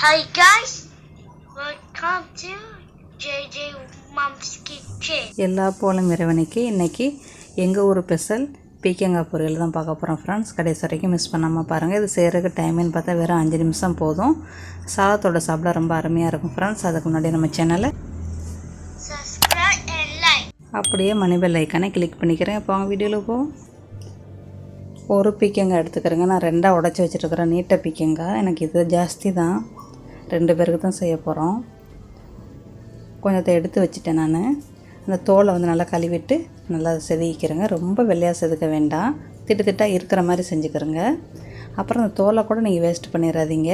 Hi guys, welcome to JJ Mom's Kitchen. எல்லா போலும் இறைவனுக்கு இன்றைக்கி எங்கள் ஊர் ஸ்பெஷல் பீக்கங்காய் பொரியல் தான் பார்க்க போகிறோம் ஃப்ரெண்ட்ஸ். கடைசி வரைக்கும் மிஸ் பண்ணாமல் பாருங்கள். இது செய்கிறதுக்கு டைமுன்னு பார்த்தா வெறும் 5 நிமிஷம் போதும். சாதத்தோட சாப்பிட ரொம்ப அருமையாக இருக்கும் ஃப்ரெண்ட்ஸ். அதுக்கு முன்னாடி நம்ம சேனலை Subscribe and like. அப்படியே மணி பெல் ஐக்கானை கிளிக் பண்ணிக்கிறேன். இப்போ அவங்க வீடியோவில் போவோம். ஒரு பீக்கங்காய் எடுத்துக்கிறேங்க. நான் 2ஆக உடச்சி வச்சுருக்கிறேன் நீட்டை பீக்கங்காய். எனக்கு இது ஜாஸ்தி தான், 2 பேருக்கு தான் செய்ய போகிறோம். கொஞ்சத்தை எடுத்து வச்சுட்டேன் நான். அந்த தோலை வந்து நல்லா கழுவிட்டு நல்லா செதுக்கிக்கிறேங்க. ரொம்ப வெள்ளையாக செதுக்க வேண்டாம், திட்டாக இருக்கிற மாதிரி செஞ்சுக்கிறேங்க. அப்புறம் அந்த தோலை கூட நீங்கள் வேஸ்ட் பண்ணிடாதீங்க.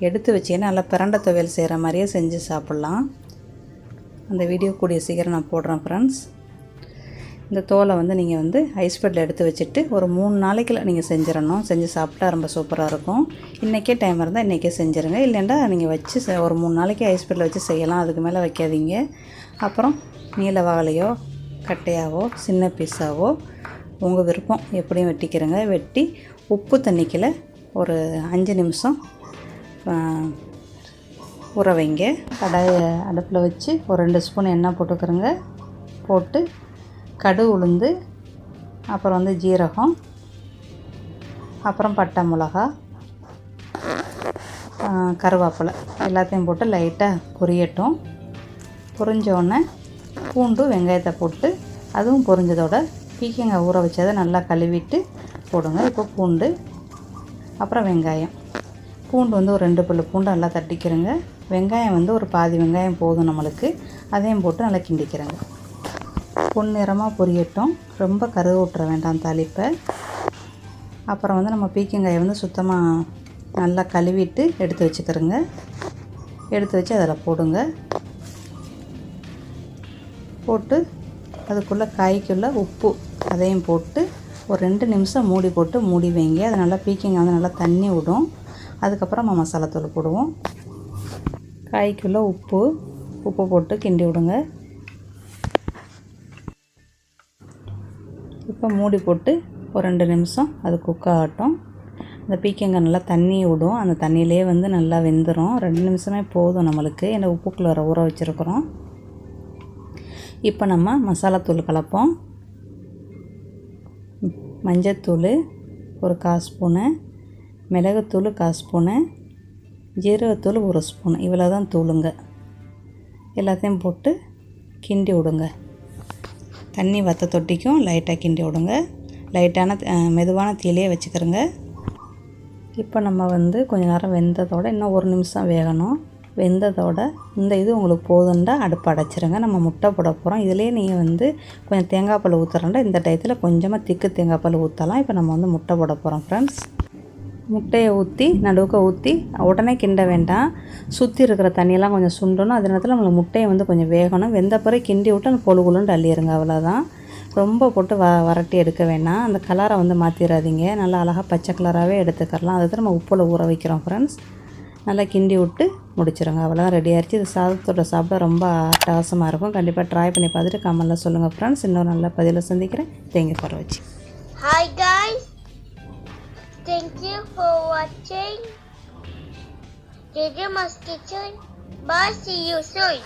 எடுத்து வச்சிங்கன்னா நல்லா பிரண்டை துவையல் செய்கிற மாதிரியே செஞ்சு சாப்பிட்லாம். அந்த வீடியோ கூடிய சீக்கிரம் நான் போடுறேன் ஃப்ரெண்ட்ஸ். இந்த தோலை வந்து நீங்கள் வந்து ஐஸ் பெட்டில் எடுத்து வச்சுட்டு ஒரு 3 நாளைக்குள்ள நீங்கள் செஞ்சிடணும். செஞ்சு சாப்பிட்டா ரொம்ப சூப்பராக இருக்கும். இன்றைக்கே டைம் இருந்தால் இன்றைக்கே செஞ்சுருங்க. இல்லைண்டா நீங்கள் வச்சு ஒரு 3 நாளைக்கு ஐஸ் பெட்டில் வச்சு செய்யலாம். அதுக்கு மேலே வைக்காதீங்க. அப்புறம் நீல வாழையோ கட்டையாவோ சின்ன பீஸாவோ உங்கள் விருப்பம் எப்படியும் வெட்டிக்கிறேங்க. வெட்டி உப்பு தண்ணிக்கில் ஒரு 5 நிமிஷம் ஊற வைங்க. கடாயை அடுப்பில் வச்சு ஒரு 2 ஸ்பூன் எண்ணெய் போட்டுக்கிறேங்க. போட்டு கடுகு உளுந்து, அப்புறம் வந்து ஜீரகம், அப்புறம் பட்டை மிளகா, கருவேப்பிலை எல்லாத்தையும் போட்டு லைட்டாக பொரியட்டும். பொரிஞ்சோடனே பூண்டு வெங்காயத்தை போட்டு அதுவும் பொரிஞ்சதோட பீக்கங்காய் ஊற வச்சதை நல்லா கழுவிட்டு போடுங்க. இப்போ பூண்டு, அப்புறம் வெங்காயம். பூண்டு வந்து ஒரு 2 பல்லு பூண்டு நல்லா தட்டிக்கிறேங்க. வெங்காயம் வந்து ஒரு பாதி வெங்காயம் போதும் நம்மளுக்கு. அதையும் போட்டு நல்லா கிண்டிக்கிறேங்க. பொன்னிறமாக பொரியட்டும், ரொம்ப கருக விட்டுற வேண்டாம் தாளிப்பை. அப்புறம் வந்து நம்ம பீக்கங்காயை வந்து சுத்தமாக நல்லா கழுவிட்டு எடுத்து வச்சுக்கிறோங்க. எடுத்து வச்சு அதில் போடுங்க. போட்டு அதுக்குள்ளே காய்க்குள்ளே உப்பு அதையும் போட்டு ஒரு 2 நிமிஷம் மூடி போட்டு மூடி வைங்க. அது நல்லா பீக்கங்காய் வந்து நல்லா தண்ணி விடும். அதுக்கப்புறம் நம்ம மசாலாத்தூள் போடுவோம். காய்க்குள்ளே உப்பு போட்டு கிண்டி விடுங்க. இப்போ மூடி போட்டு ஒரு 2 நிமிஷம் அது குக் ஆகட்டும். அந்த பீக்கங்காய் நல்லா தண்ணி விடும். அந்த தண்ணியிலே வந்து நல்லா வெந்துடும். 2 நிமிஷமே போதும் நம்மளுக்கு. ஏன்னா உப்புக்குள்ள ஊற வச்சுருக்குறோம். இப்போ நம்ம மசாலாத்தூள் கலப்போம். மஞ்சத்தூள் ஒரு 1/4 ஸ்பூனு, மிளகுத்தூள் 1/4 ஸ்பூனு, ஜீரகத்தூள் 1 ஸ்பூனு, இவ்வளோ தான் தூளுங்க. எல்லாத்தையும் போட்டு கிண்டி விடுங்க. தண்ணி வற்ற தொட்டிக்கும் லைட்டாக கிண்டி விடுங்க. லைட்டான மெதுவான தீயிலே வச்சுக்கிறோங்க. இப்போ நம்ம வந்து கொஞ்சம் நேரம் வெந்ததோட இன்னும் 1 நிமிஷம் வேகணும். வெந்ததோட இந்த இது உங்களுக்கு போதுண்டா அடுப்பு அடைச்சிருங்க. நம்ம முட்டை போட போகிறோம். இதிலே நீங்கள் வந்து கொஞ்சம் தேங்காய் பால் ஊற்றுறேன்டா. இந்த டயத்தில் கொஞ்சமாக திக்கு தேங்காய் பால் ஊற்றலாம். இப்போ நம்ம வந்து முட்டை போட போகிறோம் ஃப்ரெண்ட்ஸ். முட்டையை ஊற்றி நடுவுக்க ஊற்றி உடனே கிண்ட வேண்டாம். சுற்றி இருக்கிற தண்ணியெல்லாம் கொஞ்சம் சுண்டணும். அதே நேரத்தில் நம்மளுக்கு முட்டையை வந்து கொஞ்சம் வேகணும். வெந்த பிறகு கிண்டி விட்டு அந்த கொழுகுலுன்னு அள்ளிடுங்க. அவ்வளோதான். ரொம்ப போட்டு வரட்டி எடுக்க வேண்டாம். அந்த கலரை வந்து மாற்றிடாதீங்க. நல்லா அழகாக பச்சை கலராகவே எடுத்துக்கலாம். அதுக்கு நம்ம உப்பில் ஊற வைக்கிறோம் ஃப்ரெண்ட்ஸ். நல்லா கிண்டி விட்டு முடிச்சிடுங்க. அவ்வளோதான், ரெடி ஆகிடுச்சு. இது சாதத்தோட சாப்பிட ரொம்ப அட்டகாசமாக இருக்கும். கண்டிப்பாக ட்ரை பண்ணி பார்த்துட்டு கமெண்ட்டில் சொல்லுங்கள் ஃப்ரெண்ட்ஸ். இன்னொரு நல்ல பதிவில் சந்திக்கிறேன். தேங்க்யூ ஃபார் வாட்சிங். Hi guys, thank you for watching JJ Mom's Kitchen. Bye, see you soon.